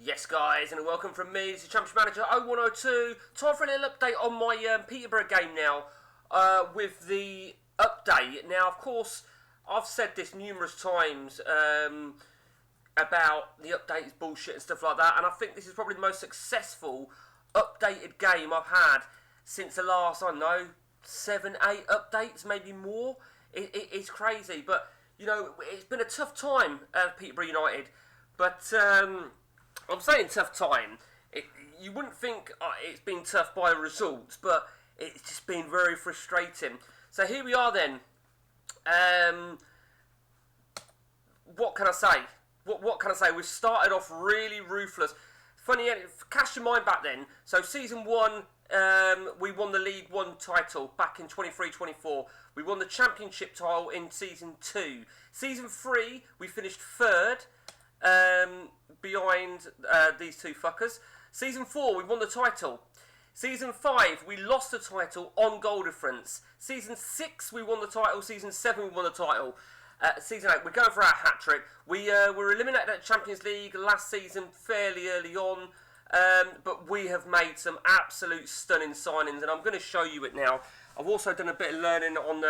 Yes guys, and welcome from me, this is Championship Manager 0102. Time for a little update on my Peterborough game now, with the update. Now of course, I've said this numerous times about the update is bullshit and stuff like that, and I think this is probably the most successful updated game I've had since the last, I don't know, 7, 8 updates, maybe more. It's crazy, but you know, it's been a tough time at Peterborough United, but I'm saying tough time. You wouldn't think it's been tough by the results, but it's just been very frustrating. So here we are then. What can I say? What can I say? We started off really ruthless. Funny, cast your mind back then. So season 1, we won the League 1 title back in 23-24. We won the Championship title in season 2. Season 3, we finished 3rd. Behind these two fuckers. Season 4, we won the title. Season 5, we lost the title on goal difference. Season 6, we won the title. Season 7, we won the title. Season 8, we're going for our hat-trick. We were eliminated at Champions League last season fairly early on, but we have made some absolute stunning signings, and I'm going to show you it now. I've also done a bit of learning on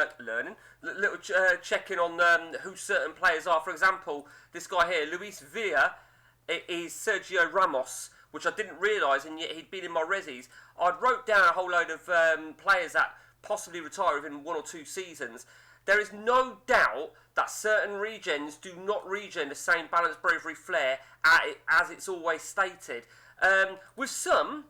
little checking on who certain players are. For example, this guy here, Luis Villa, is Sergio Ramos, which I didn't realise, and yet he'd been in my resis. I'd wrote down a whole load of players that possibly retire within 1 or 2 seasons. There is no doubt that certain regens do not regen the same balance, bravery, flair as it's always stated. With some,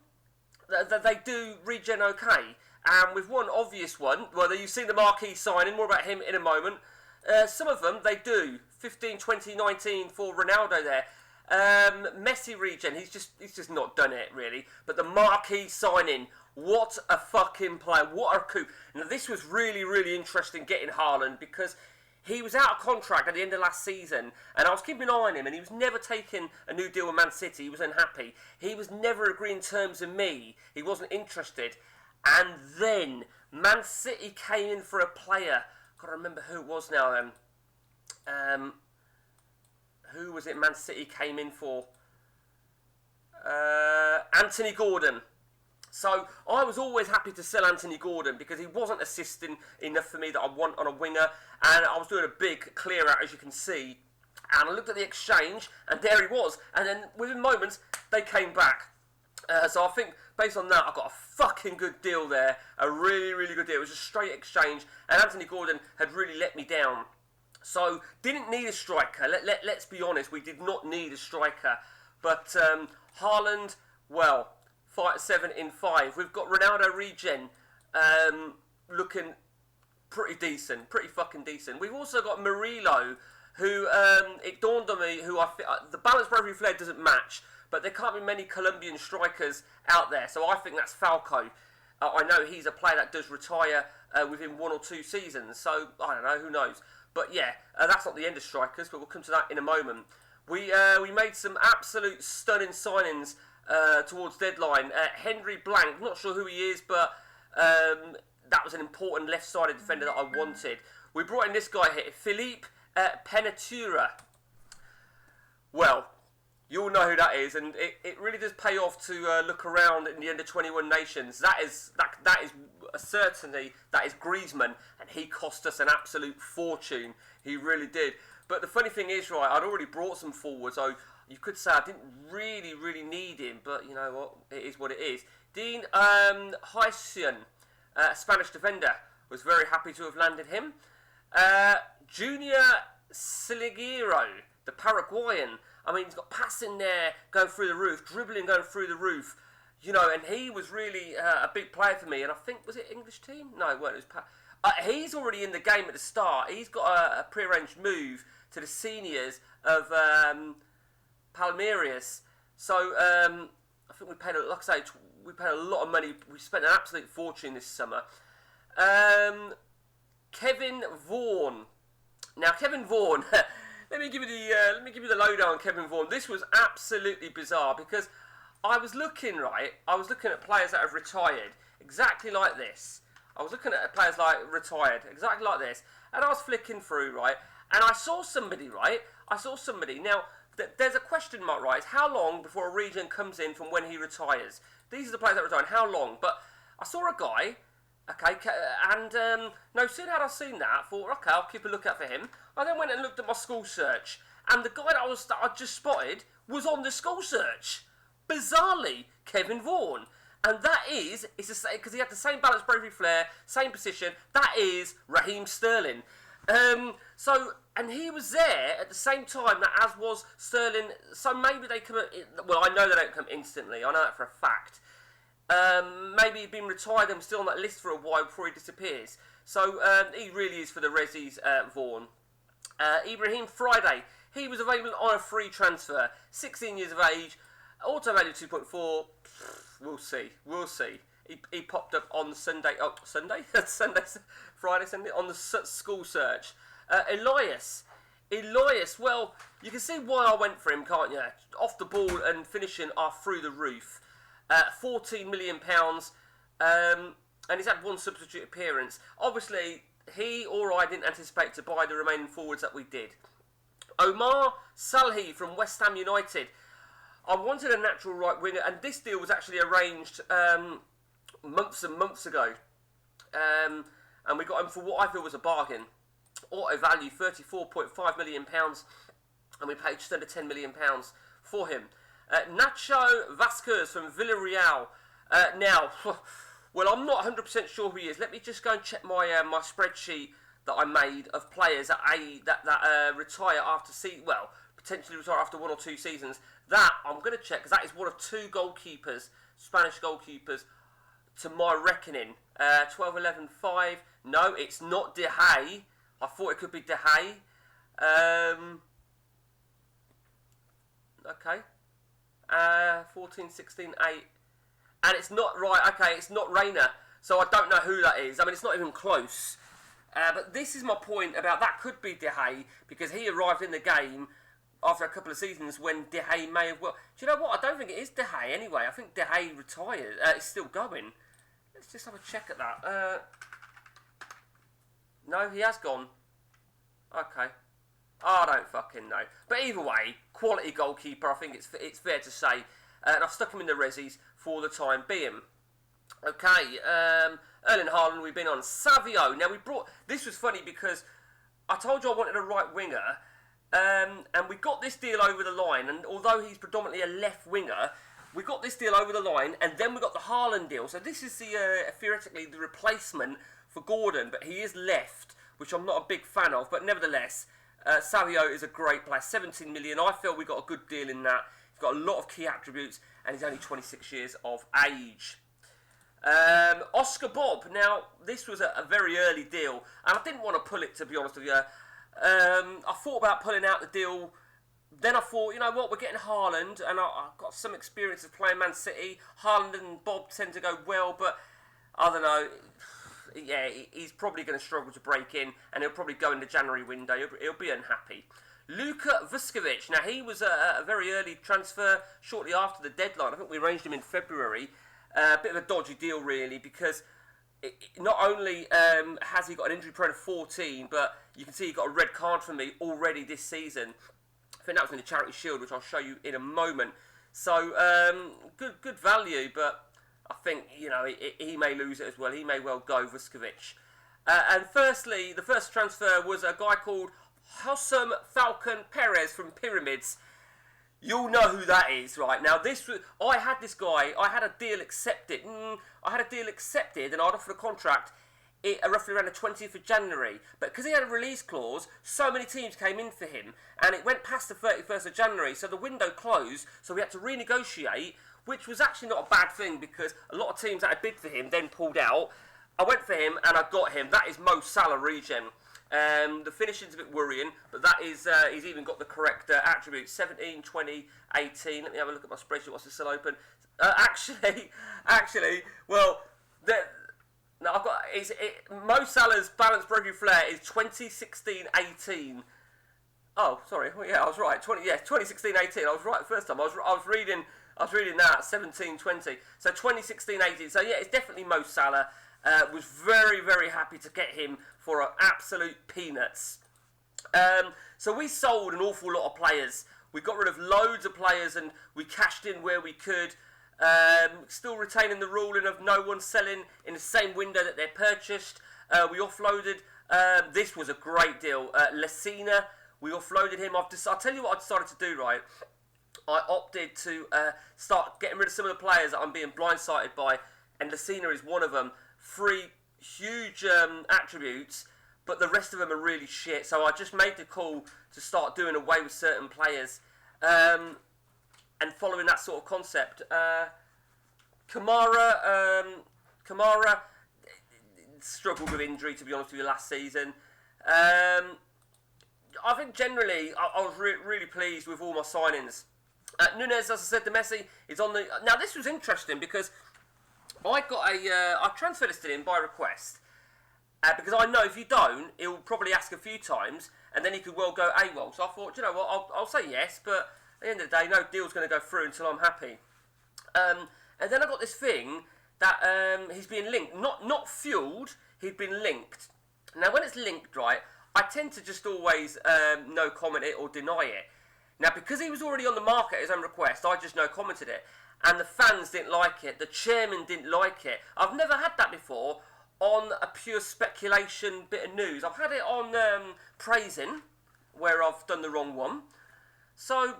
they do regen okay. And with one obvious one, well, you've seen the marquee signing, more about him in a moment. Some of them, they do. 15, 20, 19 for Ronaldo there. Messi regen, he's just not done it, really. But the marquee signing, what a fucking player, what a coup. Now, this was really, really interesting getting Haaland, because he was out of contract at the end of last season, and I was keeping an eye on him, and he was never taking a new deal with Man City. He was unhappy. He was never agreeing terms with me. He wasn't interested. And then Man City came in for a player. Got to remember who it was now. Who was it Man City came in for? Anthony Gordon. So I was always happy to sell Anthony Gordon because he wasn't assisting enough for me that I want on a winger. And I was doing a big clear out, as you can see. And I looked at the exchange, and there he was. And then within moments, they came back. So I think, based on that, I got a fucking good deal there. A really, really good deal. It was a straight exchange, and Anthony Gordon had really let me down. So, didn't need a striker. Let's be honest, we did not need a striker. But Haaland, well, 7 in 5. We've got Ronaldo regen, looking pretty decent, pretty fucking decent. We've also got Murillo, who, it dawned on me, who the balance bravery flair doesn't match. But there can't be many Colombian strikers out there, so I think that's Falco. I know he's a player that does retire within 1 or 2 seasons, so I don't know, who knows. But yeah, that's not the end of strikers, but we'll come to that in a moment. We made some absolute stunning signings towards deadline. Henry Blank, not sure who he is, but that was an important left-sided defender that I wanted. We brought in this guy here, Philippe Penatura. Well, you all know who that is, and it really does pay off to look around in the under-21 nations. That is certainly Griezmann, and he cost us an absolute fortune. He really did. But the funny thing is, right, I'd already brought some forwards, so you could say I didn't really need him, but you know what, it is what it is. Dean Hysian, Spanish defender, was very happy to have landed him. Junior Siliguero, the Paraguayan, I mean, he's got passing there, going through the roof, dribbling, going through the roof, you know, and he was really a big player for me. And I think, was it English team? No, it weren't. It was he's already in the game at the start. He's got a pre-arranged move to the seniors of Palmeiras. So I think we paid, like I say, we paid a lot of money. We spent an absolute fortune this summer. Kevin Vaughan. Now, Kevin Vaughan. Let me give you the lowdown on Kevin Vaughan. This was absolutely bizarre because I was looking at players that have retired exactly like this. I was looking at players like retired exactly like this, and I was flicking through, right, and I saw somebody. Now, there's a question mark, right? It's how long before a region comes in from when he retires? These are the players that retire. How long? But I saw a guy, okay, and no sooner had I seen that, I thought, okay, I'll keep a lookout for him. I then went and looked at my school search, and the guy that I just spotted was on the school search. Bizarrely, Kevin Vaughan. And that is, because he had the same balance, bravery, flair, same position, that is Raheem Sterling. And he was there at the same time as was Sterling, so maybe they come, well, I know they don't come instantly, I know that for a fact. Maybe he'd been retired and was still on that list for a while before he disappears. So he really is for the Rezzies, Vaughan. Ibrahim Friday, he was available on a free transfer, 16 years of age, auto value 2.4, we'll see. He popped up on Sunday, Friday, Sunday, on the school search. Elias, well, you can see why I went for him, can't you? Off the ball and finishing are through the roof. £14 million, and he's had one substitute appearance. Obviously, he or I didn't anticipate to buy the remaining forwards that we did. Omar Salhi from West Ham United. I wanted a natural right winger, and this deal was actually arranged months and months ago. And we got him for what I feel was a bargain. Auto value £34.5 million, and we paid just under £10 million for him. Nacho Vasquez from Villarreal. Now, well, I'm not 100% sure who he is. Let me just go and check my my spreadsheet that I made of players that retire after potentially retire after 1 or 2 seasons. That I'm going to check, because that is one of 2 goalkeepers, Spanish goalkeepers, to my reckoning. 12, 11, 5. No, it's not De Gea. I thought it could be De Gea. Okay. 14, 16, 8. And it's not, right, okay, it's not Reina. So I don't know who that is. I mean, it's not even close. But this is my point about that could be De Gea, because he arrived in the game after a couple of seasons when De Gea may have... Well, do you know what? I don't think it is De Gea anyway. I think De Gea retired. It's still going. Let's just have a check at that. No, he has gone. Okay. I don't fucking know. But either way, quality goalkeeper, I think it's fair to say. And I've stuck him in the Rezzies for the time being. Okay, Erling Haaland, we've been on. Savio. Now, this was funny because I told you I wanted a right winger. And we got this deal over the line. And although he's predominantly a left winger, we got this deal over the line. And then we got the Haaland deal. So this is theoretically the replacement for Gordon. But he is left, which I'm not a big fan of. But nevertheless, Savio is a great player. 17 million. I feel we got a good deal in that. He's got a lot of key attributes. And he's only 26 years of age. Oscar Bob. Now, this was a very early deal. And I didn't want to pull it, to be honest with you. I thought about pulling out the deal. Then I thought, you know what, we're getting Haaland, and I've got some experience of playing Man City. Haaland and Bob tend to go well, but I don't know. Yeah, he's probably going to struggle to break in, and he'll probably go in the January window. He'll be unhappy. Luka Vuskovic. Now, he was a very early transfer, shortly after the deadline. I think we arranged him in February. A bit of a dodgy deal, really, because not only has he got an injury prone of 14, but you can see he got a red card from me already this season. I think that was in the Charity Shield, which I'll show you in a moment. So, good value, but I think, you know, he may lose it as well. He may well go, Vuskovic. And firstly, the first transfer was a guy called Hossam Falcon Perez from Pyramids. You'll know who that is, right? Now, I had this guy, I had a deal accepted. And I'd offered a contract roughly around the 20th of January. But because he had a release clause, so many teams came in for him. And it went past the 31st of January, so the window closed. So we had to renegotiate, which was actually not a bad thing, because a lot of teams that had bid for him then pulled out. I went for him, and I got him. That is Mo Salah regen. The finishing's a bit worrying, but that is, he's even got the correct attributes. 17, 20, 18. Let me have a look at my spreadsheet. What's this still open? Actually, well, no, I've got Mo Salah's balance broken flair is 2016-18. Oh, sorry. Well, yeah, I was right. 2016-18. I was right the first time. I was reading that 17-20. So 2016-18. So yeah, it's definitely Mo Salah. Was very, very happy to get him for absolute peanuts. So we sold an awful lot of players We got rid of loads of players and we cashed in where we could. Still retaining the ruling of no one selling in the same window that they're purchased. We offloaded. This was a great deal. Lacina, we offloaded him. I'll tell you what I decided to do, right? I opted to start getting rid of some of the players that I'm being blindsided by, and Lacina is one of them. 3 huge attributes, but the rest of them are really shit. So I just made the call to start doing away with certain players, and following that sort of concept. Kamara struggled with injury, to be honest with you, last season. I think generally I was really pleased with all my signings. Nunez, as I said, the Messi is on the... Now this was interesting because I got I transfer listed him by request, because I know if you don't, he'll probably ask a few times and then he could well go AWOL. So I thought, you know what, I'll say yes, but at the end of the day, no deal's going to go through until I'm happy. And then I got this thing that he's been linked, not fueled, he'd been linked. Now when it's linked, right, I tend to just always no comment it or deny it. Now because he was already on the market at his own request, I just no commented it. And the fans didn't like it, the chairman didn't like it. I've never had that before on a pure speculation bit of news. I've had it on praising, where I've done the wrong one. So,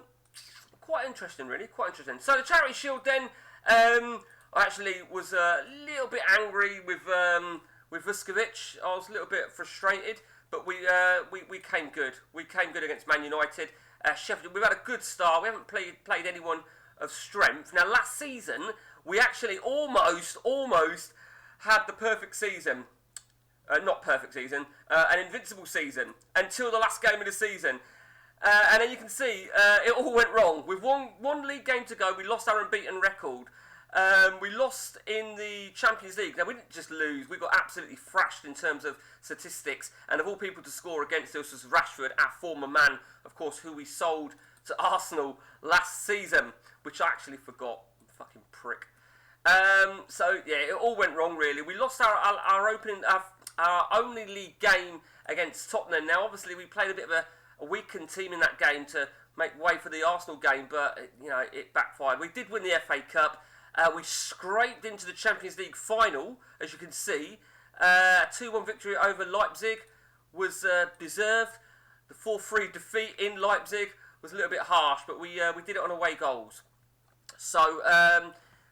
quite interesting really, quite interesting. So the Charity Shield then, I actually was a little bit angry with Vuskovic. I was a little bit frustrated, but we came good. We came good against Man United. Sheffield, we've had a good start. We haven't played anyone of strength. Now last season we actually almost had the perfect season, not perfect season, an invincible season until the last game of the season, and then you can see it all went wrong. With one league game to go, we lost our unbeaten record. We lost in the Champions League. Now we didn't just lose, we got absolutely thrashed in terms of statistics, and of all people to score against us was Rashford, our former man, of course, who we sold to Arsenal last season, which I actually forgot. Fucking prick. So yeah, it all went wrong really. We lost our opening, our only league game against Tottenham. Now obviously we played a bit of a weakened team in that game to make way for the Arsenal game, but you know, it backfired. We did win the FA Cup. We scraped into the Champions League final, as you can see. 2-1 victory over Leipzig was deserved. The 4-3 defeat in Leipzig was a little bit harsh, but we did it on away goals. So,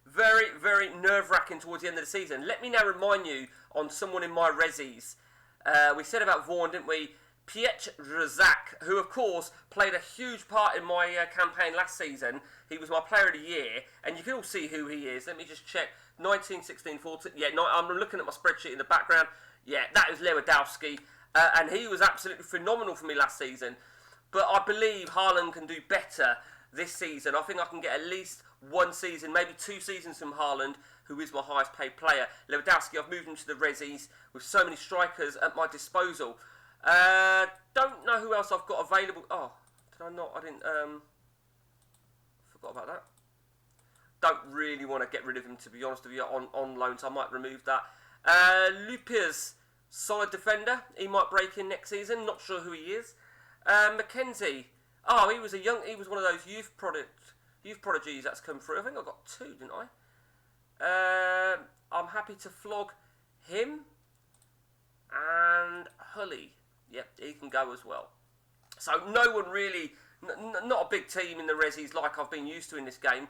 very, very nerve-wracking towards the end of the season. Let me now remind you on someone in my resis. We said about Vaughan, didn't we? Pietr Razak, who of course played a huge part in my campaign last season. He was my player of the year, and you can all see who he is. Let me just check. 19, 16, 14. Yeah, no, I'm looking at my spreadsheet in the background. Yeah, that is Lewandowski, and he was absolutely phenomenal for me last season. But I believe Haaland can do better this season. I think I can get at least one season, maybe 2 seasons from Haaland, who is my highest paid player. Lewandowski, I've moved him to the resis with so many strikers at my disposal. Don't know who else I've got available. Oh, did I not? I didn't, forgot about that. Don't really want to get rid of him, to be honest with you, on loan, so I might remove that. Lupia's solid defender. He might break in next season. Not sure who he is. Mackenzie. Oh, he was one of those youth prodigies that's come through. I think I got 2, didn't I? I'm happy to flog him and Hully. Yep, he can go as well. So no one really, not a big team in the resis like I've been used to in this game.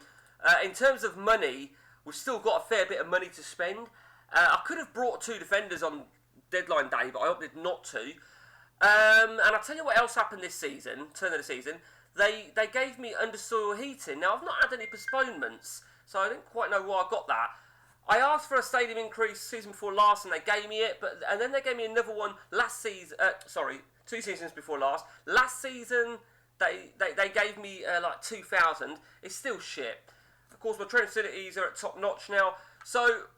In terms of money, we've still got a fair bit of money to spend. I could have brought 2 defenders on deadline day, but I opted not to. And I'll tell you what else happened this season, turn of the season. They gave me undersoil heating. Now, I've not had any postponements, so I didn't quite know why I got that. I asked for a stadium increase season before last, and they gave me it, and then they gave me another one last season. 2 seasons before last. Last season, they gave me like 2,000. It's still shit. Of course, my training facilities are at top notch now. So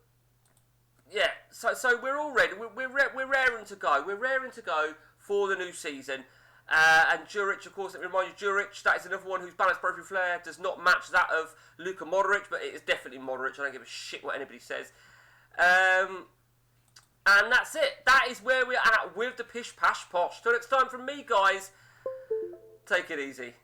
yeah, so we're all ready. We're raring to go. We're raring to go for the new season. And Juric, of course, let me remind you, Juric, that is another one whose balance profile flair does not match that of Luka Modric, but it is definitely Modric. I don't give a shit what anybody says. And that's it. That is where we're at with the Pish, Pash, Posh. Till next time from me, guys, take it easy.